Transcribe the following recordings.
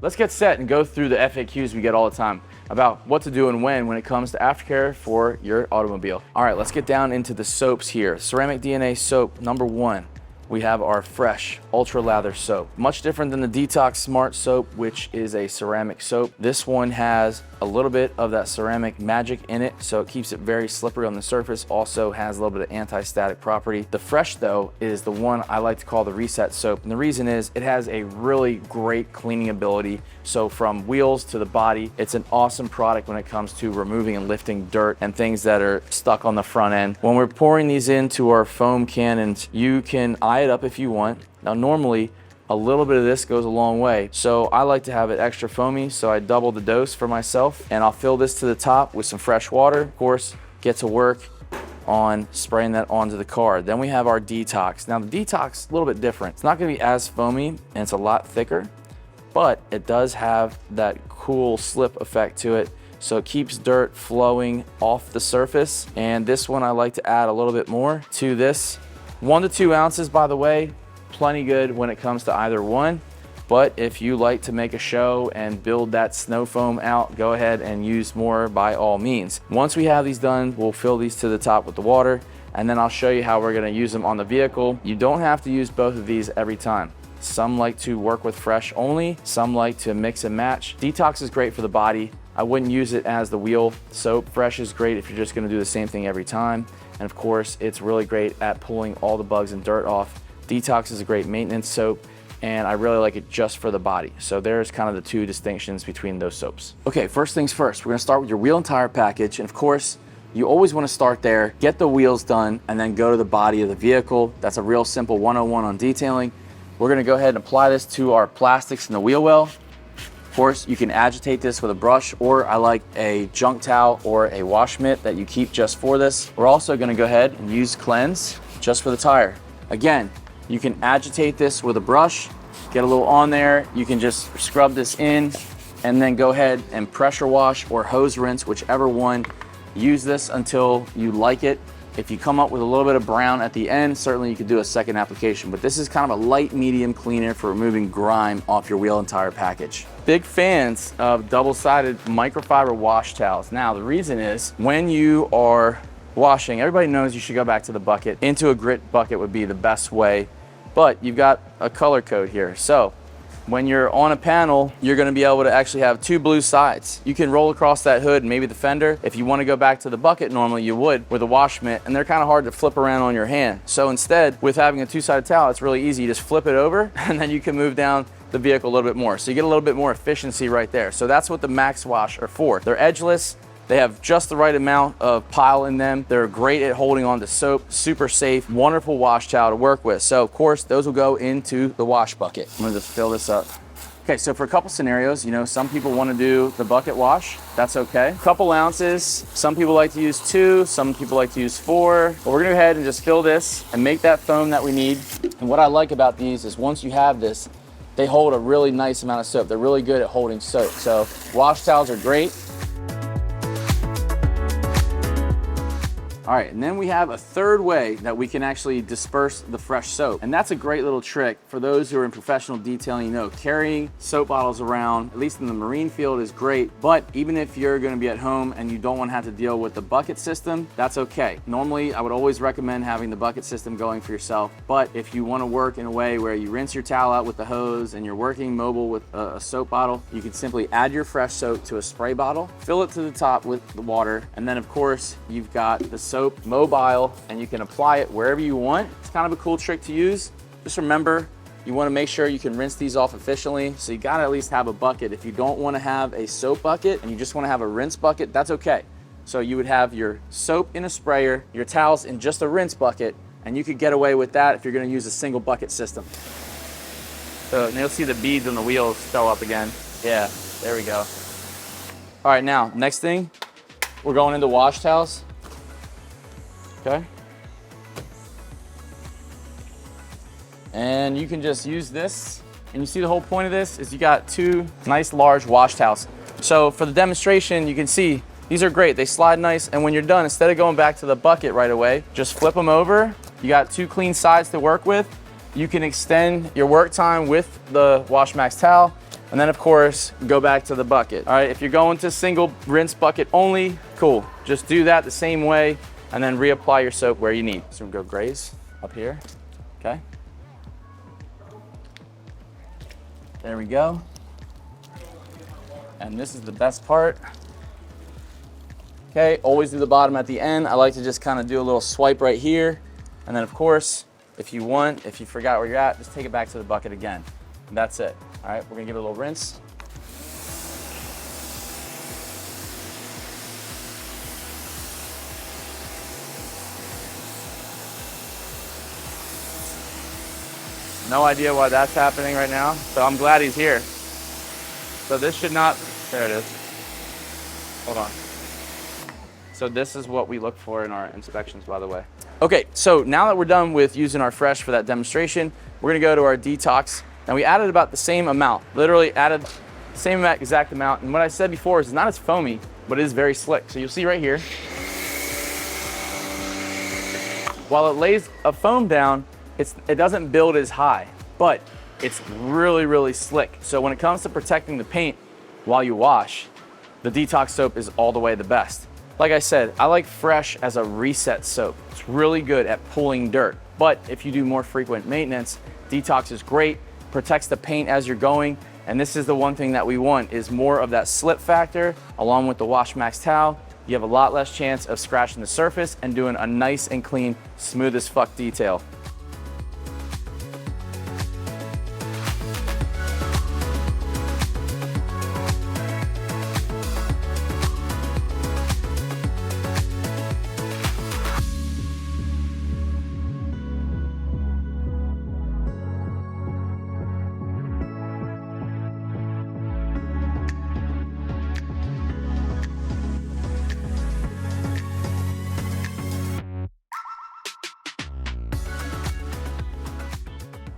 Let's get set and go through the FAQs we get all the time about what to do and when it comes to aftercare for your automobile. All right, let's get down into the soaps here. Ceramic DNA soap number 1. We have our fresh ultra lather soap. Much different than the Detox Smart soap, which is a ceramic soap. This one has a little bit of that ceramic magic in it, so it keeps it very slippery on the surface. Also has a little bit of anti-static property. The fresh though is the one I like to call the reset soap. And the reason is it has a really great cleaning ability. So from wheels to the body, it's an awesome product when it comes to removing and lifting dirt and things that are stuck on the front end. When we're pouring these into our foam cannons, you can eye it up if you want. Now normally a little bit of this goes a long way, so I like to have it extra foamy, so I double the dose for myself, and I'll fill this to the top with some fresh water. Of course, get to work on spraying that onto the car. Then we have our detox. Now the detox, a little bit different. It's not gonna be as foamy and it's a lot thicker, but it does have that cool slip effect to it, so it keeps dirt flowing off the surface. And this one I like to add a little bit more to this. 1 to 2 ounces, by the way, plenty good when it comes to either one. But if you like to make a show and build that snow foam out, go ahead and use more by all means. Once we have these done, we'll fill these to the top with the water, and then I'll show you how we're gonna use them on the vehicle. You don't have to use both of these every time. Some like to work with fresh only, some like to mix and match. Detox is great for the body. I wouldn't use it as the wheel soap. Fresh is great if you're just gonna do the same thing every time. And of course, it's really great at pulling all the bugs and dirt off. Detox is a great maintenance soap, and I really like it just for the body. So there's kind of the 2 distinctions between those soaps. Okay, first things first, we're gonna start with your wheel and tire package. And of course, you always wanna start there, get the wheels done, and then go to the body of the vehicle. That's a real simple 101 on detailing. We're gonna go ahead and apply this to our plastics in the wheel well. Of course, you can agitate this with a brush, or I like a junk towel or a wash mitt that you keep just for this. We're also gonna go ahead and use cleanse just for the tire. Again, you can agitate this with a brush, get a little on there. You can just scrub this in and then go ahead and pressure wash or hose rinse, whichever one. Use this until you like it. If you come up with a little bit of brown at the end, certainly you could do a second application, but this is kind of a light medium cleaner for removing grime off your wheel and tire package. Big fans of double-sided microfiber wash towels. Now, the reason is when you are washing, everybody knows you should go back to the bucket. Into a grit bucket would be the best way, but you've got a color code here. So when you're on a panel, you're gonna be able to actually have 2 blue sides. You can roll across that hood and maybe the fender. If you wanna go back to the bucket, normally you would with a wash mitt, and they're kind of hard to flip around on your hand. So instead, with having a 2-sided towel, it's really easy. You just flip it over and then you can move down the vehicle a little bit more. So you get a little bit more efficiency right there. So that's what the Max Wash are for. They're edgeless. They have just the right amount of pile in them. They're great at holding on to soap, super safe, wonderful wash towel to work with. So of course, those will go into the wash bucket. I'm gonna just fill this up. Okay, so for a couple scenarios, you know, some people wanna do the bucket wash, that's okay. A couple ounces, some people like to use 2, some people like to use 4. But we're gonna go ahead and just fill this and make that foam that we need. And what I like about these is once you have this, they hold a really nice amount of soap. They're really good at holding soap. So wash towels are great. All right, and then we have a third way that we can actually disperse the fresh soap. And that's a great little trick for those who are in professional detailing. You know, carrying soap bottles around, at least in the marine field, is great. But even if you're gonna be at home and you don't wanna have to deal with the bucket system, that's okay. Normally, I would always recommend having the bucket system going for yourself. But if you wanna work in a way where you rinse your towel out with the hose and you're working mobile with a soap bottle, you can simply add your fresh soap to a spray bottle, fill it to the top with the water, and then of course, you've got the soap mobile and you can apply it wherever you want. It's kind of a cool trick to use. Just remember, you want to make sure you can rinse these off efficiently, so you got to at least have a bucket. If you don't want to have a soap bucket and you just want to have a rinse bucket, that's okay. So you would have your soap in a sprayer, your towels in just a rinse bucket, and you could get away with that if you're going to use a single bucket system. So and you'll see the beads on the wheels show up again. Yeah, there we go. All right, now next thing, we're going into wash towels. Okay. And you can just use this. And you see the whole point of this is you got 2 nice large wash towels. So for the demonstration, you can see these are great. They slide nice. And when you're done, instead of going back to the bucket right away, just flip them over. You got 2 clean sides to work with. You can extend your work time with the Wash Max towel. And then of course, go back to the bucket. All right, if you're going to single rinse bucket only, cool. Just do that the same way and then reapply your soap where you need. So we're gonna go graze up here, okay? There we go. And this is the best part. Okay, always do the bottom at the end. I like to just kind of do a little swipe right here. And then of course, if you forgot where you're at, just take it back to the bucket again. And that's it. All right, we're gonna give it a little rinse. No idea why that's happening right now, so I'm glad he's here. So this should not, there it is. Hold on. So this is what we look for in our inspections, by the way. Okay, so now that we're done with using our fresh for that demonstration, we're gonna go to our detox. And we added about the same amount, literally added the same exact amount. And what I said before is it's not as foamy, but it is very slick. So you'll see right here, while it lays a foam down, it doesn't build as high, but it's really, really slick. So when it comes to protecting the paint while you wash, the detox soap is all the way the best. Like I said, I like fresh as a reset soap. It's really good at pulling dirt. But if you do more frequent maintenance, detox is great. Protects the paint as you're going, and this is the one thing that we want is more of that slip factor along with the Wash Max towel. You have a lot less chance of scratching the surface and doing a nice and clean, smooth as fuck detail.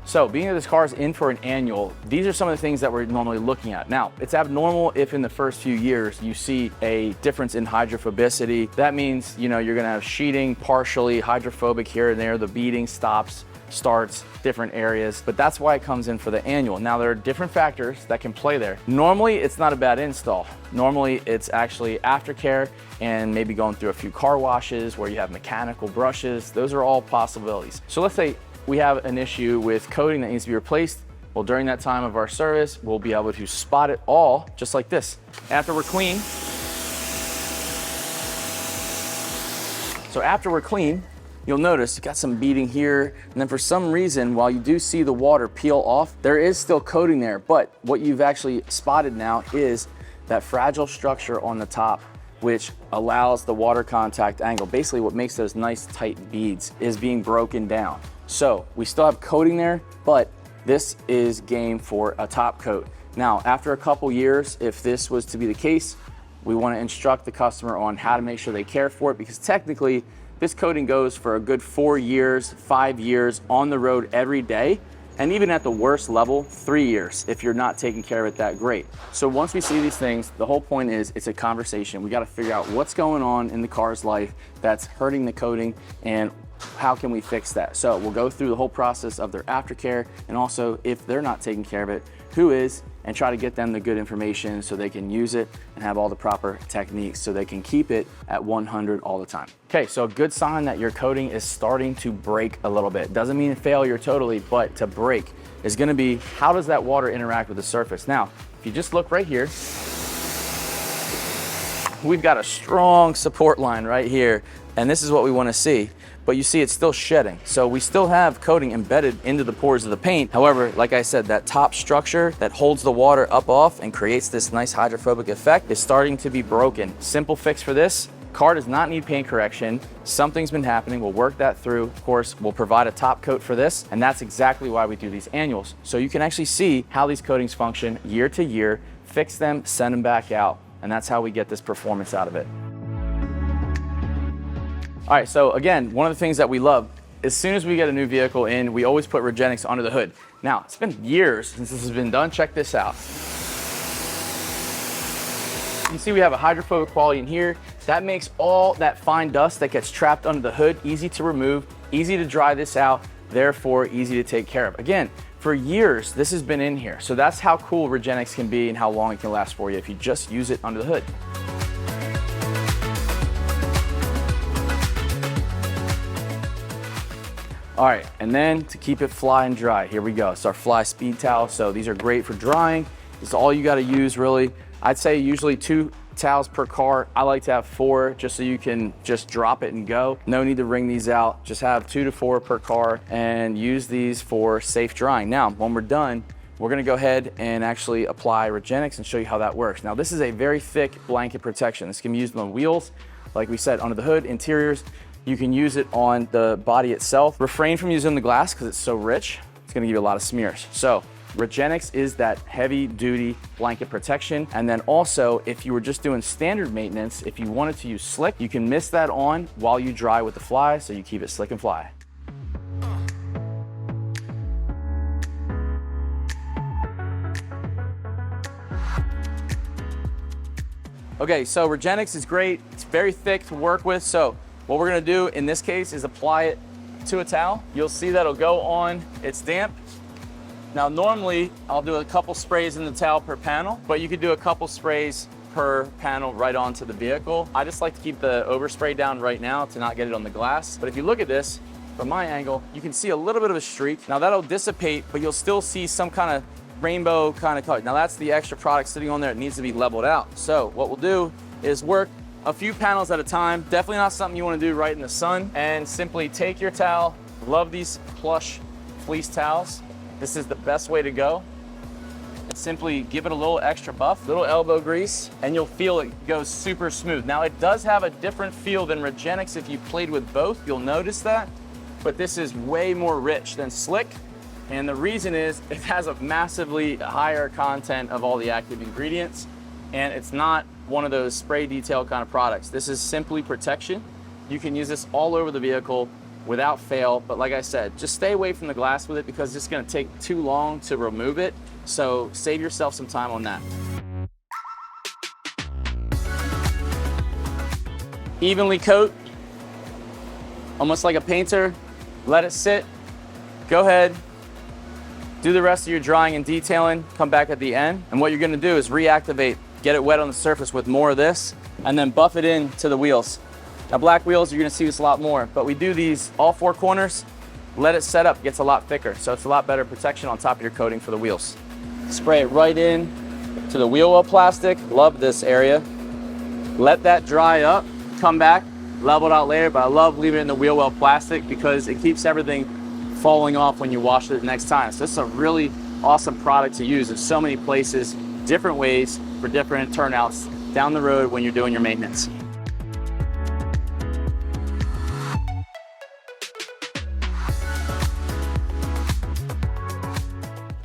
So being that this car is in for an annual, these are some of the things that we're normally looking at. Now, it's abnormal if in the first few years you see a difference in hydrophobicity. That means, you're gonna have sheeting partially hydrophobic here and there, the beading stops, starts, different areas, but that's why it comes in for the annual. Now there are different factors that can play there. Normally, it's not a bad install. Normally, it's actually aftercare and maybe going through a few car washes where you have mechanical brushes. Those are all possibilities. So let's say we have an issue with coating that needs to be replaced. Well, during that time of our service, we'll be able to spot it all just like this. After we're clean, you'll notice you got some beading here, and then for some reason, while you do see the water peel off, there is still coating there, but what you've actually spotted now is that fragile structure on the top, which allows the water contact angle. Basically what makes those nice tight beads is being broken down. So we still have coating there, but this is game for a top coat. Now, after a couple years, if this was to be the case, we want to instruct the customer on how to make sure they care for it, because technically this coating goes for a good 4 years, 5 years on the road every day. And even at the worst level, 3 years if you're not taking care of it that great. So once we see these things, the whole point is it's a conversation. We got to figure out what's going on in the car's life that's hurting the coating and how can we fix that. So we'll go through the whole process of their aftercare, and also if they're not taking care of it, who is, and try to get them the good information so they can use it and have all the proper techniques so they can keep it at 100 all the time. Okay, so a good sign that your coating is starting to break a little bit. Doesn't mean failure totally, but to break is gonna be, how does that water interact with the surface? Now, if you just look right here, we've got a strong support line right here, and this is what we wanna see. But you see it's still shedding. So we still have coating embedded into the pores of the paint. However, like I said, that top structure that holds the water up off and creates this nice hydrophobic effect is starting to be broken. Simple fix for this: car does not need paint correction. Something's been happening, we'll work that through. Of course, we'll provide a top coat for this, and that's exactly why we do these annuals. So you can actually see how these coatings function year to year, fix them, send them back out, and that's how we get this performance out of it. All right, so again, one of the things that we love, as soon as we get a new vehicle in, we always put Regenix under the hood. Now, it's been years since this has been done. Check this out. You see we have a hydrophobic quality in here. That makes all that fine dust that gets trapped under the hood easy to remove, easy to dry this out, therefore easy to take care of. Again, For years, this has been in here. So that's how cool Regenix can be and how long it can last for you if you just use it under the hood. All right, and then to keep it fly and dry, here we go. It's our fly speed towel. So these are great for drying. It's all you gotta use really. I'd say usually 2 towels per car. I like to have 4 just so you can just drop it and go. No need to wring these out. Just have 2 to 4 per car and use these for safe drying. Now, when we're done, we're gonna go ahead and actually apply Regenix and show you how that works. Now, this is a very thick blanket protection. This can be used on wheels, like we said, under the hood, interiors. You can use it on the body itself. Refrain from using the glass because it's so rich. It's gonna give you a lot of smears. So Regenix is that heavy duty blanket protection. And then also, if you were just doing standard maintenance, if you wanted to use slick, you can mist that on while you dry with the fly, so you keep it slick and fly. Okay, so Regenix is great. It's very thick to work with. So what we're gonna do in this case is apply it to a towel. You'll see that it'll go on, it's damp. Now, normally I'll do a couple sprays in the towel per panel, but you could do a couple sprays per panel right onto the vehicle. I just like to keep the overspray down right now to not get it on the glass. But if you look at this from my angle, you can see a little bit of a streak. Now that'll dissipate, but you'll still see some kind of rainbow kind of color. Now that's the extra product sitting on there. It needs to be leveled out. So what we'll do is work a few panels at a time. Definitely not something you want to do right in the sun. And simply take your towel. Love these plush fleece towels. This is the best way to go. And simply give it a little extra buff, little elbow grease, and you'll feel it goes super smooth. Now it does have a different feel than Regenix. If you played with both, you'll notice that, but this is way more rich than slick. And the reason is it has a massively higher content of all the active ingredients, and it's not one of those spray detail kind of products. This is simply protection. You can use this all over the vehicle without fail, but like I said, just stay away from the glass with it because it's gonna take too long to remove it, so save yourself some time on that. Evenly coat, almost like a painter, let it sit, go ahead, do the rest of your drying and detailing, come back at the end, and what you're gonna do is reactivate, get it wet on the surface with more of this, and then buff it into the wheels. Now black wheels, you're gonna see this a lot more, but we do these all 4 corners, let it set up, it gets a lot thicker, so it's a lot better protection on top of your coating for the wheels. Spray it right in to the wheel well plastic, love this area. Let that dry up, come back, level it out later, but I love leaving it in the wheel well plastic because it keeps everything falling off when you wash it the next time. So this is a really awesome product to use in so many places, different ways for different turnouts down the road when you're doing your maintenance.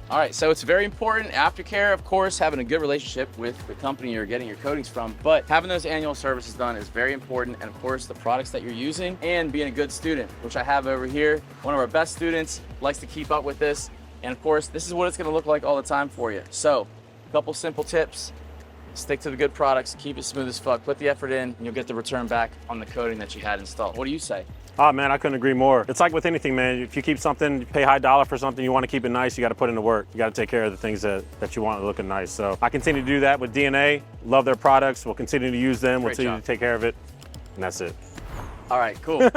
All right, so it's very important, aftercare, of course, having a good relationship with the company you're getting your coatings from, but having those annual services done is very important, and of course, the products that you're using, and being a good student, which I have over here. One of our best students likes to keep up with this, and of course, this is what it's gonna look like all the time for you. So, a couple simple tips. Stick to the good products, keep it smooth as fuck, put the effort in, and you'll get the return back on the coating that you had installed. What do you say? Oh man, I couldn't agree more. It's like with anything, man. If you keep something, you pay high dollar for something, you want to keep it nice, you got to put in the work. You got to take care of the things that you want looking nice. So I continue to do that with DNA. Love their products. We'll continue to use them. We'll continue to take care of it. And that's it. All right, cool.